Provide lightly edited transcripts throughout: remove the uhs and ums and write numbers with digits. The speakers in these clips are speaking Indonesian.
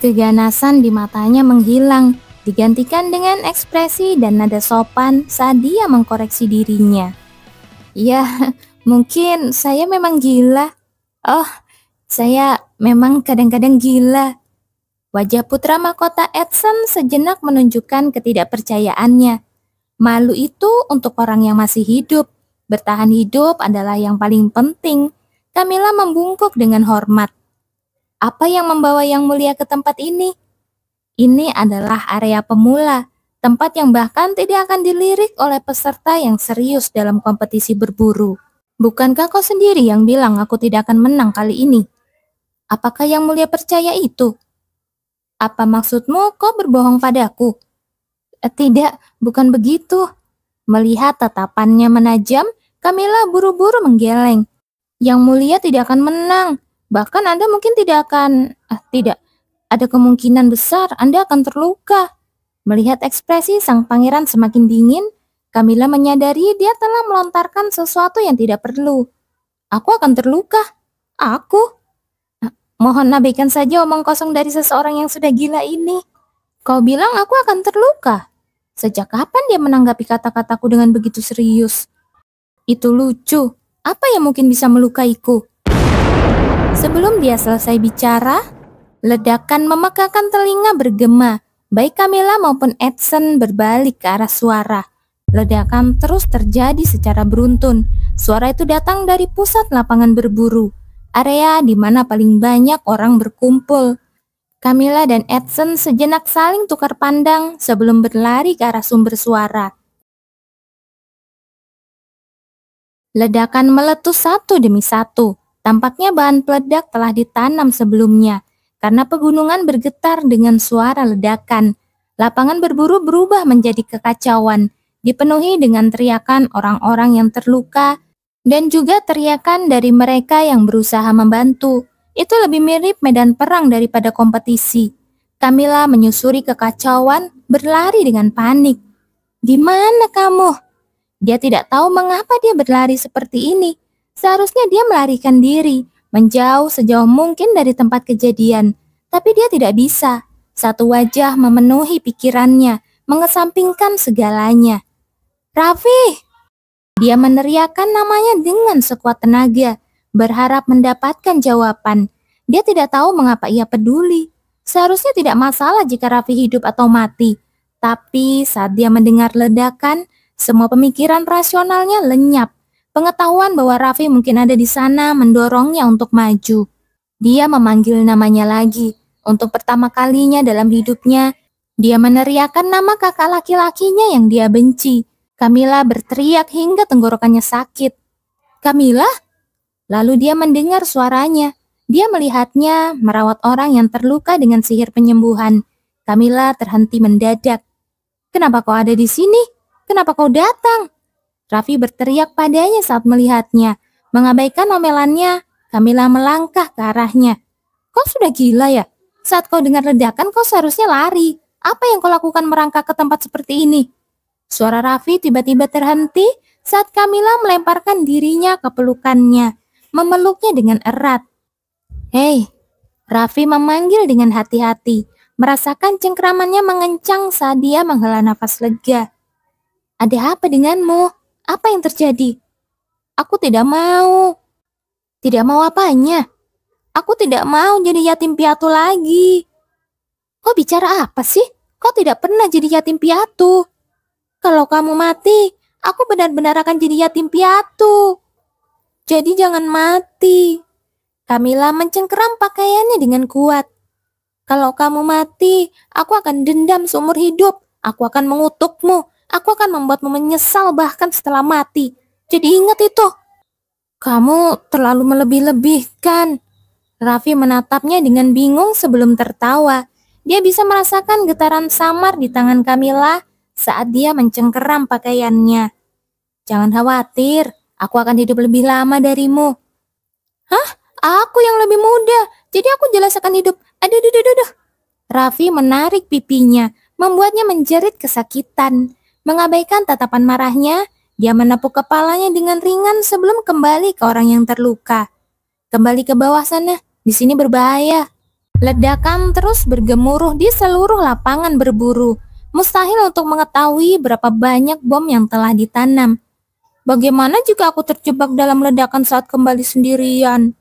Keganasan di matanya menghilang, digantikan dengan ekspresi dan nada sopan saat dia mengkoreksi dirinya. Ya, mungkin saya memang gila. Oh, saya memang kadang-kadang gila. Wajah putra mahkota Edson sejenak menunjukkan ketidakpercayaannya. Malu itu untuk orang yang masih hidup. Bertahan hidup adalah yang paling penting. Camilla membungkuk dengan hormat. Apa yang membawa Yang Mulia ke tempat ini? Ini adalah area pemula, tempat yang bahkan tidak akan dilirik oleh peserta yang serius dalam kompetisi berburu. Bukankah kau sendiri yang bilang aku tidak akan menang kali ini? Apakah Yang Mulia percaya itu? Apa maksudmu kau berbohong padaku? Tidak, bukan begitu. Melihat tatapannya menajam, Camilla buru-buru menggeleng. Yang Mulia tidak akan menang. Bahkan Anda mungkin tidak akan... tidak. Ada kemungkinan besar Anda akan terluka. Melihat ekspresi sang pangeran semakin dingin, Camilla menyadari dia telah melontarkan sesuatu yang tidak perlu. Aku akan terluka. Aku? Mohon abaikan saja omong kosong dari seseorang yang sudah gila ini. Kau bilang aku akan terluka. Sejak kapan dia menanggapi kata-kataku dengan begitu serius? Itu lucu. Apa yang mungkin bisa melukaiku? Sebelum dia selesai bicara, ledakan memekakan telinga bergema. Baik Camilla maupun Edson berbalik ke arah suara. Ledakan terus terjadi secara beruntun. Suara itu datang dari pusat lapangan berburu, area di mana paling banyak orang berkumpul. Camilla dan Edson sejenak saling tukar pandang sebelum berlari ke arah sumber suara. Ledakan meletus satu demi satu. Tampaknya bahan peledak telah ditanam sebelumnya. Karena pegunungan bergetar dengan suara ledakan, lapangan berburu berubah menjadi kekacauan, dipenuhi dengan teriakan orang-orang yang terluka dan juga teriakan dari mereka yang berusaha membantu. Itu lebih mirip medan perang daripada kompetisi. Camilla menyusuri kekacauan, berlari dengan panik. Di mana kamu? Dia tidak tahu mengapa dia berlari seperti ini. Seharusnya dia melarikan diri, menjauh sejauh mungkin dari tempat kejadian. Tapi dia tidak bisa. Satu wajah memenuhi pikirannya, mengesampingkan segalanya. Raffi! Dia meneriakkan namanya dengan sekuat tenaga, berharap mendapatkan jawaban. Dia tidak tahu mengapa ia peduli. Seharusnya tidak masalah jika Raffi hidup atau mati. Tapi saat dia mendengar ledakan, semua pemikiran rasionalnya lenyap. Pengetahuan bahwa Raffi mungkin ada di sana mendorongnya untuk maju. Dia memanggil namanya lagi. Untuk pertama kalinya dalam hidupnya, dia meneriakkan nama kakak laki-lakinya yang dia benci. Camilla berteriak hingga tenggorokannya sakit. Camilla? Lalu dia mendengar suaranya. Dia melihatnya merawat orang yang terluka dengan sihir penyembuhan. Camilla terhenti mendadak. Kenapa kau ada di sini? Kenapa kau datang? Raffi berteriak padanya saat melihatnya. Mengabaikan omelannya, Camilla melangkah ke arahnya. Kau sudah gila ya? Saat kau dengar ledakan, kau seharusnya lari. Apa yang kau lakukan merangkak ke tempat seperti ini? Suara Raffi tiba-tiba terhenti saat Camilla melemparkan dirinya ke pelukannya, memeluknya dengan erat. Hei, Raffi memanggil dengan hati-hati, merasakan cengkramannya mengencang saat dia menghela nafas lega. Ada apa denganmu? Apa yang terjadi? Aku tidak mau. Tidak mau apanya? Aku tidak mau jadi yatim piatu lagi. Kau bicara apa sih? Kau tidak pernah jadi yatim piatu. Kalau kamu mati, aku benar-benar akan jadi yatim piatu. Jadi jangan mati. Camilla mencengkeram pakaiannya dengan kuat. Kalau kamu mati, aku akan dendam seumur hidup. Aku akan mengutukmu. Aku akan membuatmu menyesal bahkan setelah mati. Jadi ingat itu. Kamu terlalu melebih-lebihkan. Raffi menatapnya dengan bingung sebelum tertawa. Dia bisa merasakan getaran samar di tangan Camilla saat dia mencengkeram pakaiannya. Jangan khawatir, aku akan hidup lebih lama darimu. Hah? Aku yang lebih muda, jadi aku jelas akan hidup. Aduh. Raffi menarik pipinya, membuatnya menjerit kesakitan. Mengabaikan tatapan marahnya, Dia menepuk kepalanya dengan ringan sebelum kembali ke orang yang terluka. Kembali ke bawah sana, di sini berbahaya. Ledakan terus bergemuruh di seluruh lapangan berburu. Mustahil untuk mengetahui berapa banyak bom yang telah ditanam. Bagaimana jika aku terjebak dalam ledakan saat kembali sendirian?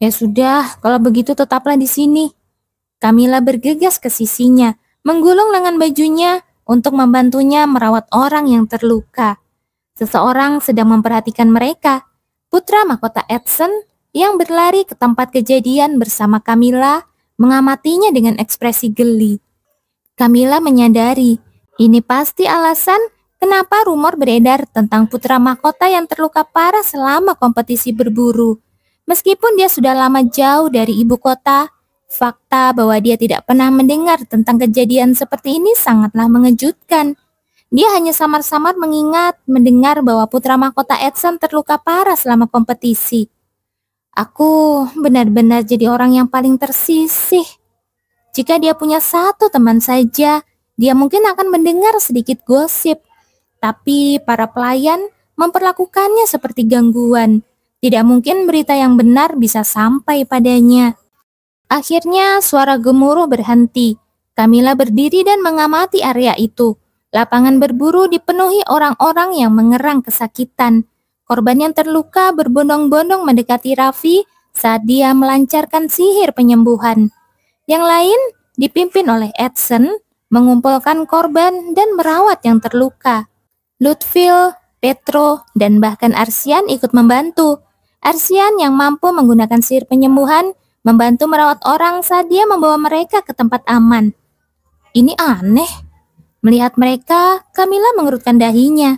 Ya sudah, kalau begitu tetaplah di sini. Camilla bergegas ke sisinya, menggulung lengan bajunya untuk membantunya merawat orang yang terluka. Seseorang sedang memperhatikan mereka. Putra mahkota Edson yang berlari ke tempat kejadian bersama Camilla mengamatinya dengan ekspresi geli. Camilla menyadari ini pasti alasan kenapa rumor beredar tentang putra mahkota yang terluka parah selama kompetisi berburu. Meskipun dia sudah lama jauh dari ibu kota, fakta bahwa dia tidak pernah mendengar tentang kejadian seperti ini sangatlah mengejutkan. Dia hanya samar-samar mendengar bahwa putra mahkota Edson terluka parah selama kompetisi. Aku benar-benar jadi orang yang paling tersisih. Jika dia punya satu teman saja, dia mungkin akan mendengar sedikit gosip. Tapi para pelayan memperlakukannya seperti gangguan. Tidak mungkin berita yang benar bisa sampai padanya. Akhirnya suara gemuruh berhenti. Camilla berdiri dan mengamati area itu. Lapangan berburu dipenuhi orang-orang yang mengerang kesakitan. Korban yang terluka berbondong-bondong mendekati Raffi saat dia melancarkan sihir penyembuhan. Yang lain dipimpin oleh Edson mengumpulkan korban dan merawat yang terluka. Lutfil, Petro, dan bahkan Arsian ikut membantu. Arsian yang mampu menggunakan sihir penyembuhan membantu merawat orang saat dia membawa mereka ke tempat aman. Ini aneh. Melihat mereka, Camilla mengerutkan dahinya.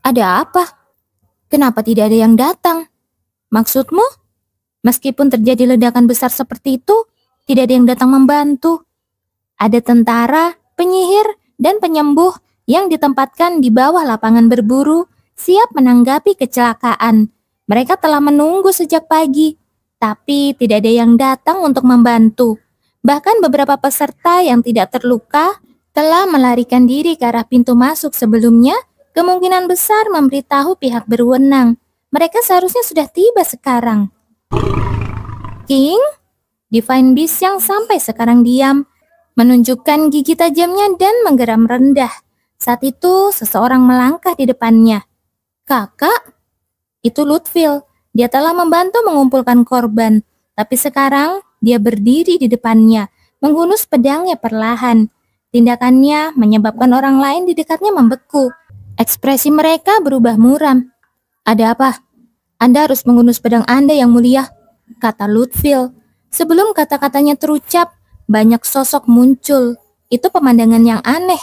Ada apa? Kenapa tidak ada yang datang? Maksudmu? Meskipun terjadi ledakan besar seperti itu, tidak ada yang datang membantu. Ada tentara, penyihir, dan penyembuh yang ditempatkan di bawah lapangan berburu, siap menanggapi kecelakaan. Mereka telah menunggu sejak pagi, tapi tidak ada yang datang untuk membantu. Bahkan beberapa peserta yang tidak terluka telah melarikan diri ke arah pintu masuk sebelumnya, kemungkinan besar memberitahu pihak berwenang. Mereka seharusnya sudah tiba sekarang. King, Divine Beast yang sampai sekarang diam, menunjukkan gigi tajamnya dan menggeram rendah. Saat itu, seseorang melangkah di depannya. Kakak? Itu Lutfil. Dia telah membantu mengumpulkan korban, tapi sekarang dia berdiri di depannya, menghunus pedangnya perlahan. Tindakannya menyebabkan orang lain di dekatnya membeku. Ekspresi mereka berubah muram. Ada apa? Anda harus menghunus pedang Anda yang mulia, kata Lutfil. Sebelum kata-katanya terucap, banyak sosok muncul. Itu pemandangan yang aneh.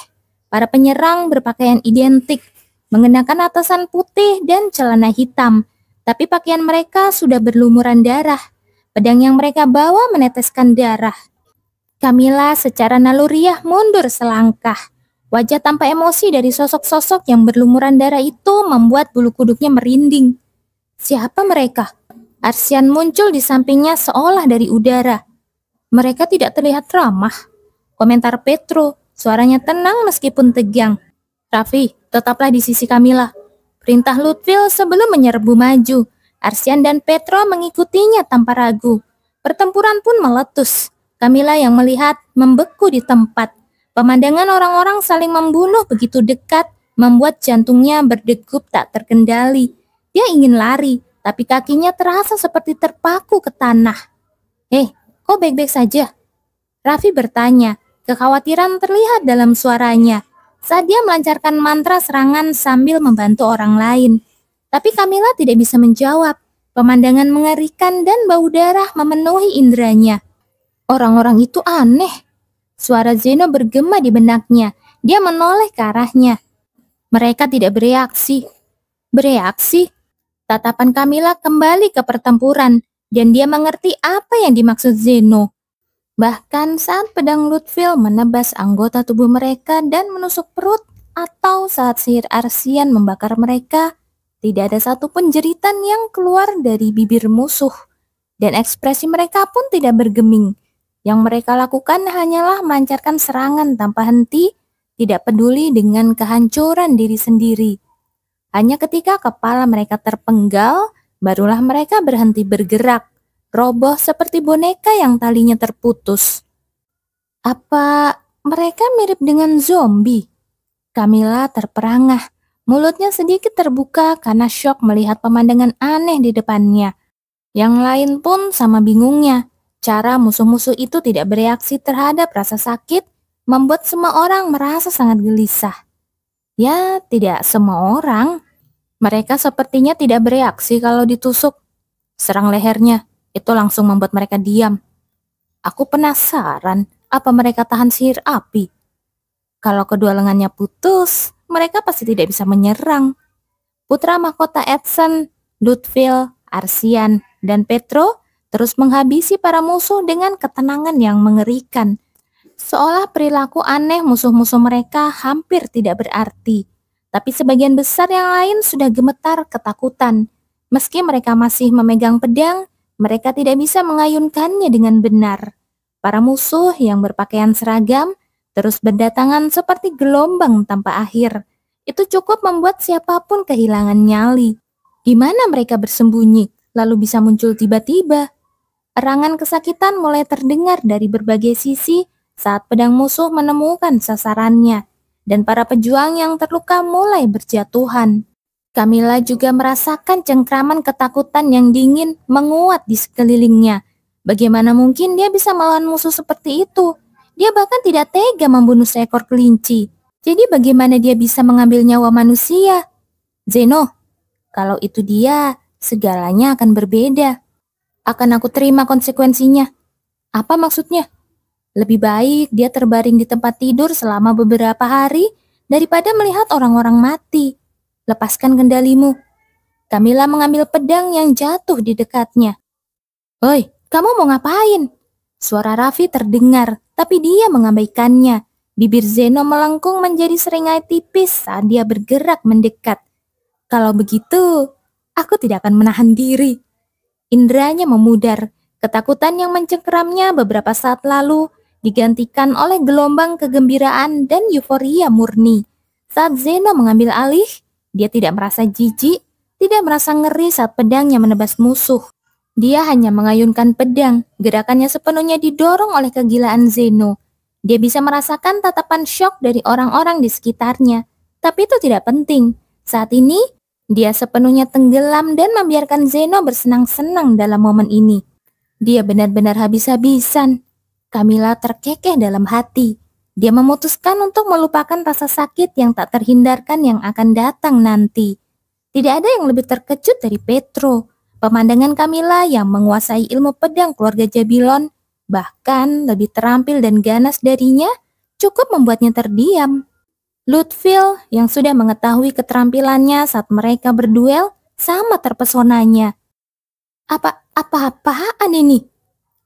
Para penyerang berpakaian identik, mengenakan atasan putih dan celana hitam. Tapi pakaian mereka sudah berlumuran darah. Pedang yang mereka bawa meneteskan darah. Camilla secara naluriah mundur selangkah. Wajah tanpa emosi dari sosok-sosok yang berlumuran darah itu membuat bulu kuduknya merinding. Siapa mereka? Arsian muncul di sampingnya seolah dari udara. Mereka tidak terlihat ramah. Komentar Petro, suaranya tenang meskipun tegang. Raffi, tetaplah di sisi Camilla. Perintah Lutfil sebelum menyerbu maju. Arsian dan Petro mengikutinya tanpa ragu. Pertempuran pun meletus. Camilla yang melihat membeku di tempat. Pemandangan orang-orang saling membunuh begitu dekat membuat jantungnya berdegup tak terkendali. Dia ingin lari, tapi kakinya terasa seperti terpaku ke tanah. Kok baik-baik saja? Raffi bertanya, kekhawatiran terlihat dalam suaranya saat dia melancarkan mantra serangan sambil membantu orang lain. Tapi Camilla tidak bisa menjawab. Pemandangan mengerikan dan bau darah memenuhi inderanya. Orang-orang itu aneh. Suara Zeno bergema di benaknya. Dia menoleh ke arahnya. Mereka tidak bereaksi. Bereaksi? Tatapan Camilla kembali ke pertempuran dan dia mengerti apa yang dimaksud Zeno. Bahkan saat pedang Lutfil menebas anggota tubuh mereka dan menusuk perut, atau saat sihir Arsian membakar mereka, tidak ada satupun jeritan yang keluar dari bibir musuh. Dan ekspresi mereka pun tidak bergeming. Yang mereka lakukan hanyalah melancarkan serangan tanpa henti, tidak peduli dengan kehancuran diri sendiri. Hanya ketika kepala mereka terpenggal, barulah mereka berhenti bergerak, roboh seperti boneka yang talinya terputus. Apa mereka mirip dengan zombie? Camilla terperangah, mulutnya sedikit terbuka karena syok melihat pemandangan aneh di depannya. Yang lain pun sama bingungnya. Cara musuh-musuh itu tidak bereaksi terhadap rasa sakit membuat semua orang merasa sangat gelisah. Ya, tidak semua orang. Mereka sepertinya tidak bereaksi kalau ditusuk. Serang lehernya, itu langsung membuat mereka diam. Aku penasaran, apa mereka tahan sihir api? Kalau kedua lengannya putus, mereka pasti tidak bisa menyerang. Putra mahkota Edson, Ludwig, Arsian, dan Petro terus menghabisi para musuh dengan ketenangan yang mengerikan. Seolah perilaku aneh musuh-musuh mereka hampir tidak berarti. Tapi sebagian besar yang lain sudah gemetar ketakutan. Meski mereka masih memegang pedang, mereka tidak bisa mengayunkannya dengan benar. Para musuh yang berpakaian seragam terus berdatangan seperti gelombang tanpa akhir. Itu cukup membuat siapapun kehilangan nyali. Di mana mereka bersembunyi, lalu bisa muncul tiba-tiba. Erangan kesakitan mulai terdengar dari berbagai sisi saat pedang musuh menemukan sasarannya, dan para pejuang yang terluka mulai berjatuhan. Camilla juga merasakan cengkraman ketakutan yang dingin menguat di sekelilingnya. Bagaimana mungkin dia bisa melawan musuh seperti itu? Dia bahkan tidak tega membunuh seekor kelinci. Jadi bagaimana dia bisa mengambil nyawa manusia? Zeno, kalau itu dia, segalanya akan berbeda. Akan aku terima konsekuensinya. Apa maksudnya? Lebih baik dia terbaring di tempat tidur selama beberapa hari daripada melihat orang-orang mati. Lepaskan kendalimu. Camilla mengambil pedang yang jatuh di dekatnya. Oi, kamu mau ngapain? Suara Raffi terdengar, tapi dia mengabaikannya. Bibir Zeno melengkung menjadi seringai tipis saat dia bergerak mendekat. Kalau begitu, aku tidak akan menahan diri. Indranya memudar. Ketakutan yang mencengkeramnya beberapa saat lalu digantikan oleh gelombang kegembiraan dan euforia murni. Saat Zeno mengambil alih, dia tidak merasa jijik, tidak merasa ngeri saat pedangnya menebas musuh. Dia hanya mengayunkan pedang, gerakannya sepenuhnya didorong oleh kegilaan Zeno. Dia bisa merasakan tatapan syok dari orang-orang di sekitarnya, tapi itu tidak penting. Saat ini, dia sepenuhnya tenggelam dan membiarkan Zeno bersenang-senang dalam momen ini. Dia benar-benar habis-habisan. Camilla terkekeh dalam hati. Dia memutuskan untuk melupakan rasa sakit yang tak terhindarkan yang akan datang nanti. Tidak ada yang lebih terkejut dari Petro. Pemandangan Camilla yang menguasai ilmu pedang keluarga Jabilon, bahkan lebih terampil dan ganas darinya, cukup membuatnya terdiam. Ludwig yang sudah mengetahui keterampilannya saat mereka berduel sama terpesonanya. Apa-apaan ini?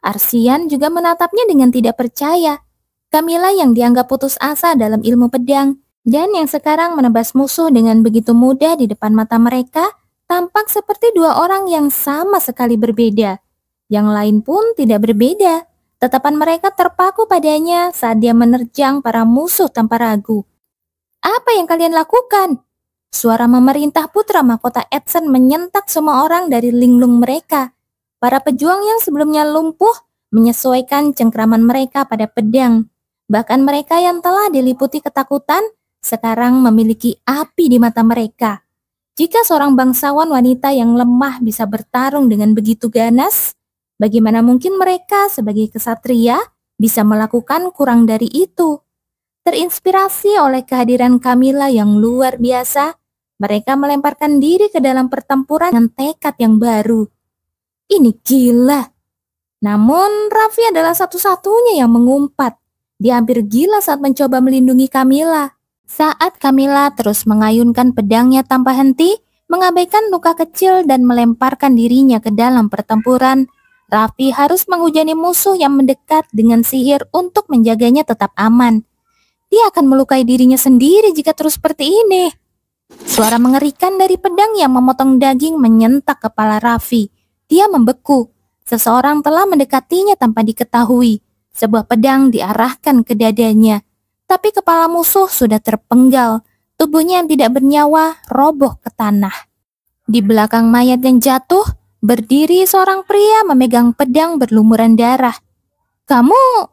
Arsian juga menatapnya dengan tidak percaya. Camilla yang dianggap putus asa dalam ilmu pedang dan yang sekarang menebas musuh dengan begitu mudah di depan mata mereka, tampak seperti dua orang yang sama sekali berbeda. Yang lain pun tidak berbeda. Tatapan mereka terpaku padanya saat dia menerjang para musuh tanpa ragu. Apa yang kalian lakukan? Suara memerintah putra mahkota Edson menyentak semua orang dari linglung mereka. Para pejuang yang sebelumnya lumpuh menyesuaikan cengkraman mereka pada pedang. Bahkan mereka yang telah diliputi ketakutan sekarang memiliki api di mata mereka. Jika seorang bangsawan wanita yang lemah bisa bertarung dengan begitu ganas, bagaimana mungkin mereka sebagai kesatria bisa melakukan kurang dari itu? Terinspirasi oleh kehadiran Camilla yang luar biasa, mereka melemparkan diri ke dalam pertempuran dengan tekad yang baru. Ini gila. Namun Raffi adalah satu-satunya yang mengumpat. Dia hampir gila saat mencoba melindungi Camilla. Saat Camilla terus mengayunkan pedangnya tanpa henti, mengabaikan luka kecil dan melemparkan dirinya ke dalam pertempuran, Raffi harus menghujani musuh yang mendekat dengan sihir untuk menjaganya tetap aman. Dia akan melukai dirinya sendiri jika terus seperti ini. Suara mengerikan dari pedang yang memotong daging menyentak kepala Raffi. Dia membeku. Seseorang telah mendekatinya tanpa diketahui. Sebuah pedang diarahkan ke dadanya. Tapi kepala musuh sudah terpenggal. Tubuhnya yang tidak bernyawa roboh ke tanah. Di belakang mayat yang jatuh, berdiri seorang pria memegang pedang berlumuran darah. "Kamu!"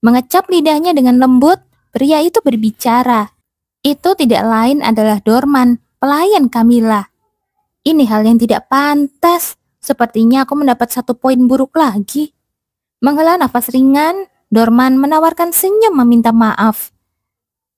Mengecap lidahnya dengan lembut, pria itu berbicara. Itu tidak lain adalah Dorman, pelayan Camilla. Ini hal yang tidak pantas. Sepertinya aku mendapat 1 poin buruk lagi. Menghela nafas ringan, Dorman menawarkan senyum meminta maaf.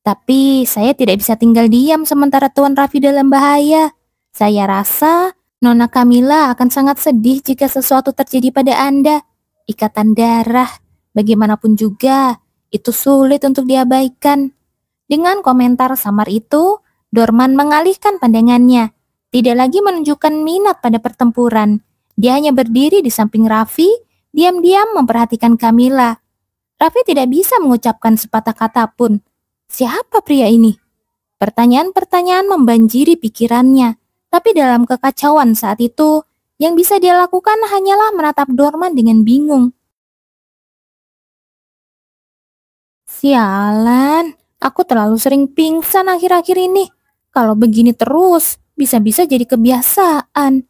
Tapi saya tidak bisa tinggal diam sementara Tuan Raffi dalam bahaya. Saya rasa Nona Camilla akan sangat sedih jika sesuatu terjadi pada Anda. Ikatan darah, bagaimanapun juga, itu sulit untuk diabaikan. Dengan komentar samar itu, Dorman mengalihkan pandangannya. Tidak lagi menunjukkan minat pada pertempuran. Dia hanya berdiri di samping Raffi, diam-diam memperhatikan Camilla. Raffi tidak bisa mengucapkan sepatah kata pun. Siapa pria ini? Pertanyaan-pertanyaan membanjiri pikirannya. Tapi dalam kekacauan saat itu, yang bisa dia lakukan hanyalah menatap Dorman dengan bingung. Sialan, aku terlalu sering pingsan akhir-akhir ini. Kalau begini terus, bisa-bisa jadi kebiasaan.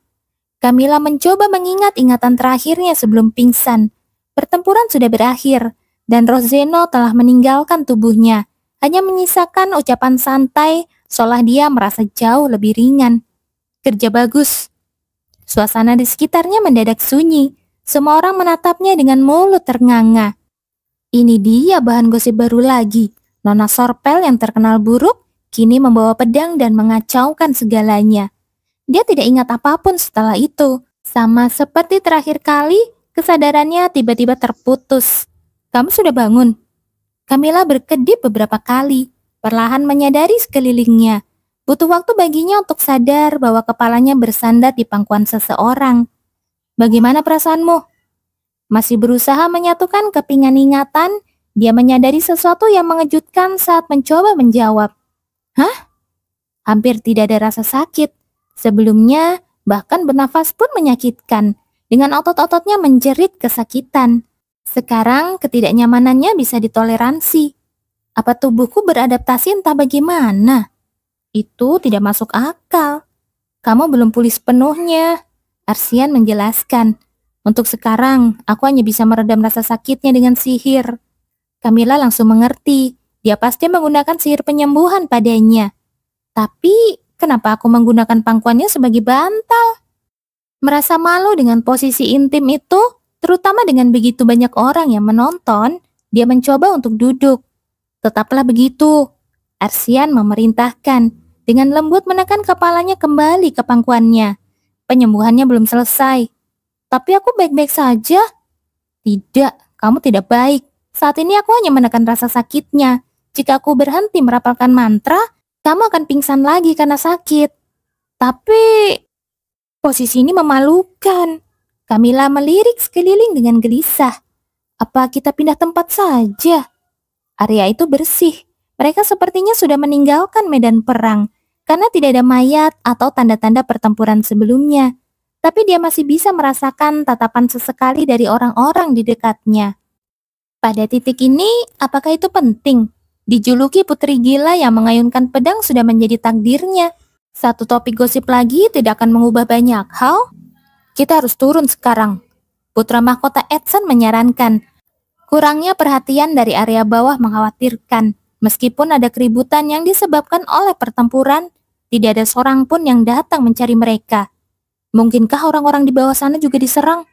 Camilla mencoba mengingat ingatan terakhirnya sebelum pingsan. Pertempuran sudah berakhir, dan Roseno telah meninggalkan tubuhnya. Hanya menyisakan ucapan santai, seolah dia merasa jauh lebih ringan. Kerja bagus. Suasana di sekitarnya mendadak sunyi. Semua orang menatapnya dengan mulut ternganga. Ini dia bahan gosip baru lagi. Nona Sorpel yang terkenal buruk, kini membawa pedang dan mengacaukan segalanya. Dia tidak ingat apapun setelah itu. Sama seperti terakhir kali, kesadarannya tiba-tiba terputus. "Kamu sudah bangun?" Camilla berkedip beberapa kali, perlahan menyadari sekelilingnya. Butuh waktu baginya untuk sadar bahwa kepalanya bersandar di pangkuan seseorang. "Bagaimana perasaanmu?" Masih berusaha menyatukan kepingan ingatan, dia menyadari sesuatu yang mengejutkan saat mencoba menjawab. "Hah?" Hampir tidak ada rasa sakit. Sebelumnya, bahkan bernafas pun menyakitkan. Dengan otot-ototnya menjerit kesakitan. Sekarang ketidaknyamanannya bisa ditoleransi. Apa tubuhku beradaptasi entah bagaimana? Itu tidak masuk akal. "Kamu belum pulih sepenuhnya," Arsian menjelaskan. "Untuk sekarang, aku hanya bisa meredam rasa sakitnya dengan sihir." Camilla langsung mengerti. Dia pasti menggunakan sihir penyembuhan padanya. Tapi, kenapa aku menggunakan pangkuannya sebagai bantal? Merasa malu dengan posisi intim itu, terutama dengan begitu banyak orang yang menonton, dia mencoba untuk duduk. "Tetaplah begitu," Arsian memerintahkan, dengan lembut menekan kepalanya kembali ke pangkuannya. "Penyembuhannya belum selesai." "Tapi aku baik-baik saja." "Tidak, kamu tidak baik. Saat ini aku hanya menekan rasa sakitnya. Jika aku berhenti merapalkan mantra, kamu akan pingsan lagi karena sakit." "Tapi..." Posisi ini memalukan. Camilla melirik sekeliling dengan gelisah. "Apa kita pindah tempat saja?" Area itu bersih. Mereka sepertinya sudah meninggalkan medan perang, karena tidak ada mayat atau tanda-tanda pertempuran sebelumnya. Tapi dia masih bisa merasakan tatapan sesekali dari orang-orang di dekatnya. Pada titik ini, apakah itu penting? Dijuluki putri gila yang mengayunkan pedang sudah menjadi takdirnya. Satu topik gosip lagi tidak akan mengubah banyak hal. "Kita harus turun sekarang," putra mahkota Edson menyarankan. Kurangnya perhatian dari area bawah mengkhawatirkan. Meskipun ada keributan yang disebabkan oleh pertempuran, tidak ada seorang pun yang datang mencari mereka. Mungkinkah orang-orang di bawah sana juga diserang?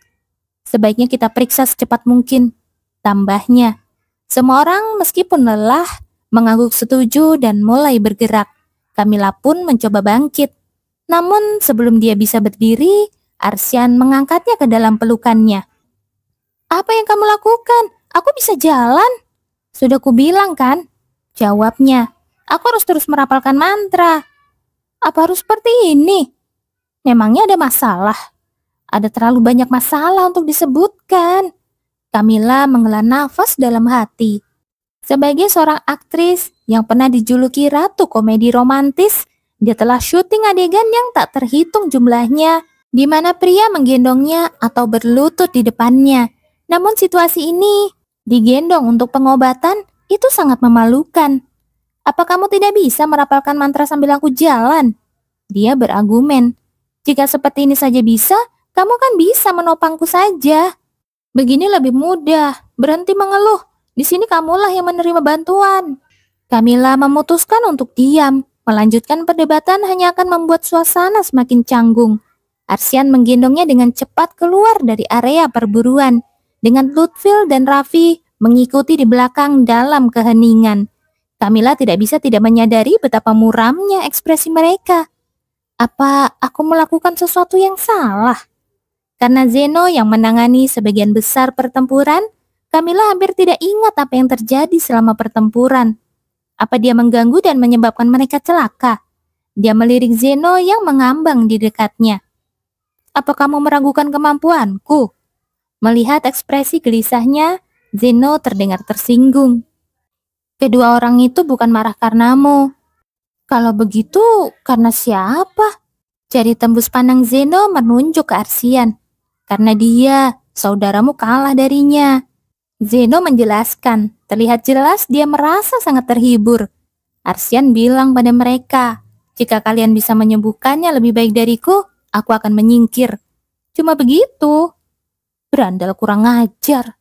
Sebaiknya kita periksa secepat mungkin, tambahnya. Semua orang meskipun lelah, mengangguk setuju dan mulai bergerak. Camilla pun mencoba bangkit. Namun sebelum dia bisa berdiri, Arsian mengangkatnya ke dalam pelukannya. "Apa yang kamu lakukan? Aku bisa jalan." "Sudah kubilang kan?" jawabnya. "Aku harus terus merapalkan mantra." "Apa harus seperti ini? Memangnya ada masalah?" "Ada terlalu banyak masalah untuk disebutkan." Camilla menghela nafas dalam hati. Sebagai seorang aktris yang pernah dijuluki ratu komedi romantis, dia telah syuting adegan yang tak terhitung jumlahnya, di mana pria menggendongnya atau berlutut di depannya. Namun situasi ini, digendong untuk pengobatan, itu sangat memalukan. Apa kamu tidak bisa merapalkan mantra sambil aku jalan? Dia berargumen. Jika seperti ini saja bisa, kamu kan bisa menopangku saja. Begini lebih mudah. Berhenti mengeluh. Di sini kamulah yang menerima bantuan. Camilla memutuskan untuk diam. Melanjutkan perdebatan hanya akan membuat suasana semakin canggung. Arsian menggendongnya dengan cepat keluar dari area perburuan. Dengan Lutfil dan Raffi mengikuti di belakang dalam keheningan. Camilla tidak bisa tidak menyadari betapa muramnya ekspresi mereka. Apa aku melakukan sesuatu yang salah? Karena Zeno yang menangani sebagian besar pertempuran, Camilla hampir tidak ingat apa yang terjadi selama pertempuran. Apa dia mengganggu dan menyebabkan mereka celaka? Dia melirik Zeno yang mengambang di dekatnya. Apa kamu meragukan kemampuanku? Melihat ekspresi gelisahnya, Zeno terdengar tersinggung. Kedua orang itu bukan marah karenamu. Kalau begitu, karena siapa? Jari tembus pandang Zeno menunjuk ke Arsian. Karena dia, saudaramu kalah darinya. Zeno menjelaskan, terlihat jelas dia merasa sangat terhibur. Arsian bilang pada mereka, jika kalian bisa menyembuhkannya lebih baik dariku, aku akan menyingkir. Cuma begitu. Berandal kurang ajar.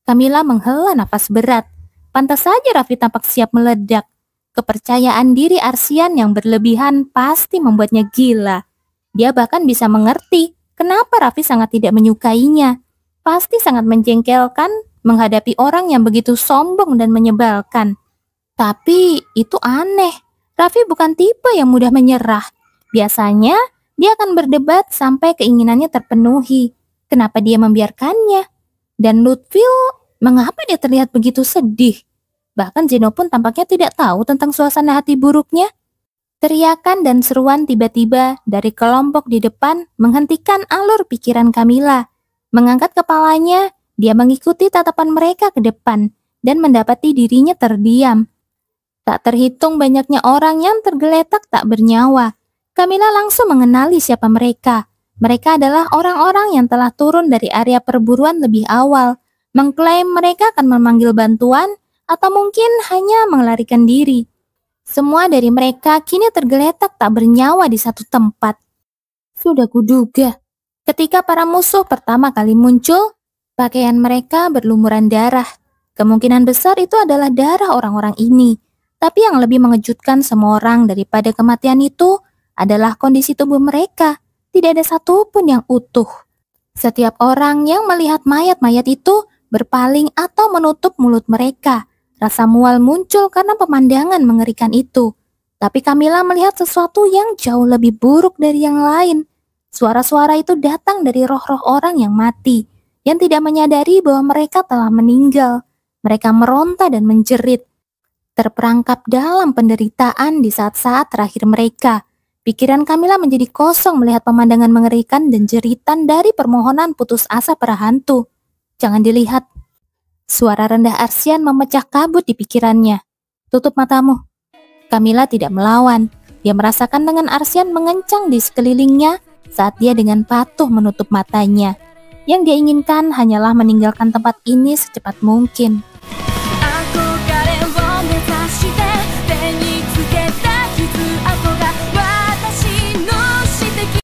Camilla menghela nafas berat. Pantas saja Raffi tampak siap meledak. Kepercayaan diri Arsian yang berlebihan pasti membuatnya gila. Dia bahkan bisa mengerti kenapa Raffi sangat tidak menyukainya. Pasti sangat menjengkelkan menghadapi orang yang begitu sombong dan menyebalkan. Tapi itu aneh. Raffi bukan tipe yang mudah menyerah. Biasanya dia akan berdebat sampai keinginannya terpenuhi. Kenapa dia membiarkannya? Dan Lutfil, mengapa dia terlihat begitu sedih? Bahkan Zeno pun tampaknya tidak tahu tentang suasana hati buruknya. Teriakan dan seruan tiba-tiba dari kelompok di depan menghentikan alur pikiran Camilla. Mengangkat kepalanya, dia mengikuti tatapan mereka ke depan dan mendapati dirinya terdiam. Tak terhitung banyaknya orang yang tergeletak tak bernyawa. Camilla langsung mengenali siapa mereka. Mereka adalah orang-orang yang telah turun dari area perburuan lebih awal, mengklaim mereka akan memanggil bantuan atau mungkin hanya melarikan diri. Semua dari mereka kini tergeletak tak bernyawa di satu tempat. Sudah kuduga, ketika para musuh pertama kali muncul, pakaian mereka berlumuran darah. Kemungkinan besar itu adalah darah orang-orang ini. Tapi yang lebih mengejutkan semua orang daripada kematian itu adalah kondisi tubuh mereka. Tidak ada satupun yang utuh. Setiap orang yang melihat mayat-mayat itu berpaling atau menutup mulut mereka. Rasa mual muncul karena pemandangan mengerikan itu. Tapi Camilla melihat sesuatu yang jauh lebih buruk dari yang lain. Suara-suara itu datang dari roh-roh orang yang mati, yang tidak menyadari bahwa mereka telah meninggal. Mereka meronta dan menjerit, terperangkap dalam penderitaan di saat-saat terakhir mereka. Pikiran Camilla menjadi kosong melihat pemandangan mengerikan dan jeritan dari permohonan putus asa para hantu. Jangan dilihat. Suara rendah Arsian memecah kabut di pikirannya. Tutup matamu. Camilla tidak melawan. Dia merasakan tangan Arsian mengencang di sekelilingnya saat dia dengan patuh menutup matanya. Yang dia inginkan hanyalah meninggalkan tempat ini secepat mungkin.